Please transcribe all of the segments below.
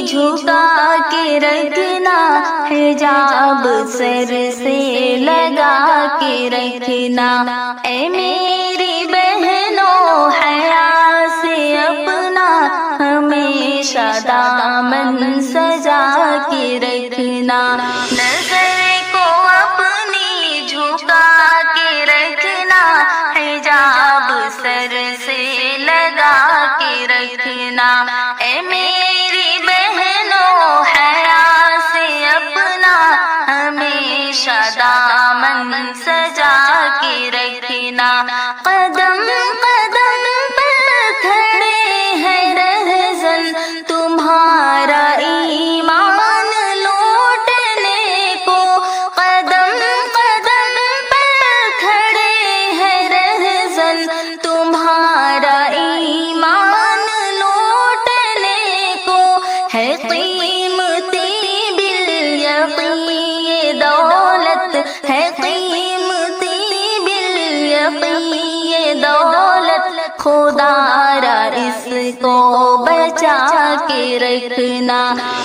جھکا کے رکھنا، حجاب سر سے لگا کے رکھنا، اے میری بہنوں حیا سے اپنا ہمیشہ دامن سجا کے رکھنا، نظر کو اپنی جھکا کے رکھنا، حجاب سر سے لگا کے رکھنا، اے میری بہنوں حیا سے اپنا ہمیشہ دامن سجا کے رکھنا، قدم قدم پر کھڑے ہیں رہزن تمہارا ایمان لوٹنے کو، قدم قدم پر کھڑے ہیں رہزن تمہارا ایمان لوٹنے کو، ہے قیمتی بالیقین یہ دولت، ہے قیمتی بالیقین یہ دولت، خدا را اس کو بچا کے رکھنا،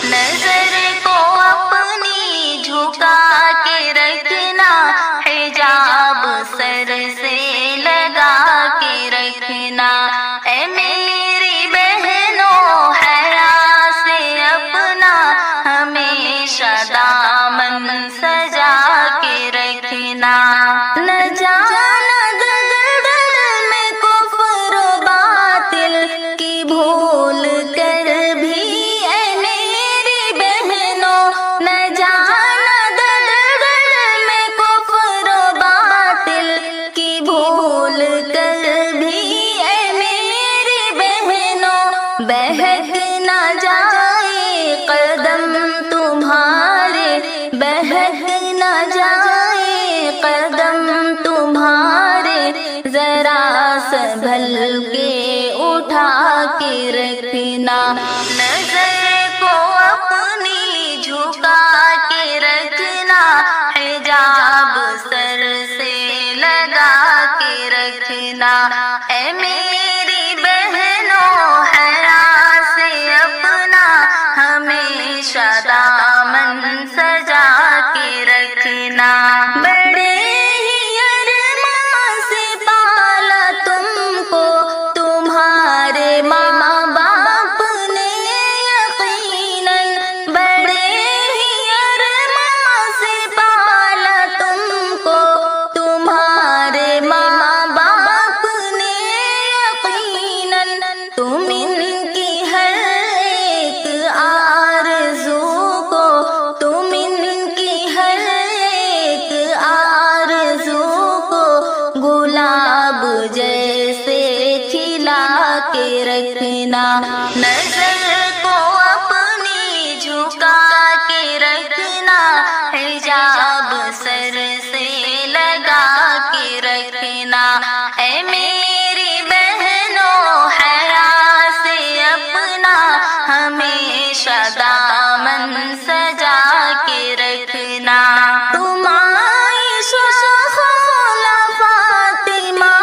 نظر کو اپنی جھکا کے رکھنا، حجاب سر سے لگا کے رکھنا، اے میری بہنوں حیا سے اپنا ہمیشہ دامن سجا کے رکھنا، نہ جانا گڑبڑ میں کفر و باطل کی بھول کر بھی، اے میری بہنوں نہ جانا گڑبڑ میں کفر و باطل کی بھول کر بھی، اے میری بہنوں بہک نہ جائے قدم تمہارے، بہک نہ جائے قدم تمہارے، ذرا سنبھل کے اٹھا کے رکھنا، نظر کو اپنی جھکا کے رکھنا، حجاب سر سے لگا کے رکھنا، اے میری بہنوں حیا سے اپنا ہمیشہ دامن سجا کے رکھنا، بڑے ہی ارمان سے پالا تم کو تمہارے ماں باپ نے یقیناً، بڑے ہی ارمان سے پالا تم کو تمہارے ماں باپ نے یقیناً، تم ان کی ہر ایک آرزو کو، تم ان کی ہر ایک آرزو کو گلاب جیسے کھلا کے رکھنا، نظر کو اپنی جھکا کے رکھنا، حجاب سر سے لگا کے رکھنا، اے میری بہنوں حیا سے اپنا ہمیشہ دامن سجا کے رکھنا، تم عائشہ خولہ فاطمہ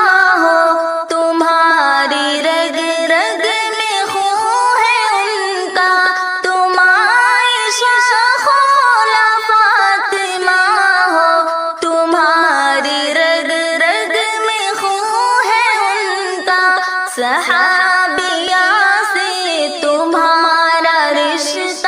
ہو، تمہاری رگ رگ میں خون ہے ان کا، تم عائشہ خولہ فاطمہ ہو، تمہاری رگ رگ میں خون ہے ان کا، صحابیہ سے تمہارا رشتہ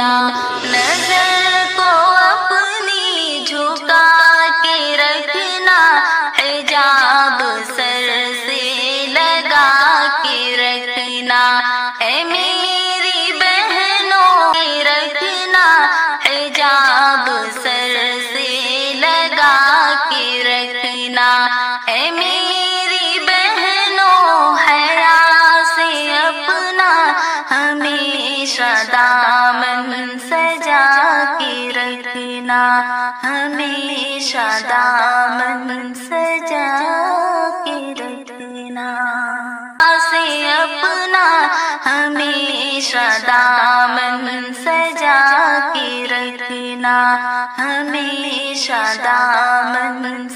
رکھنا نظر کو اپنی جھکا کے رکھنا حجاب سر سے لگا کے رکھنا اے میری بہنوں رکھنا حجاب سر سے لگا کے رکھنا اے میری بہنوں حیا سے اپنا ہمیشہ دامن سجا کے رکھنا ہمیشہ دامن سجا کے رکھنا سے اپنا ہمیشہ دامن سجا کے رکھنا ہمیشہ دامن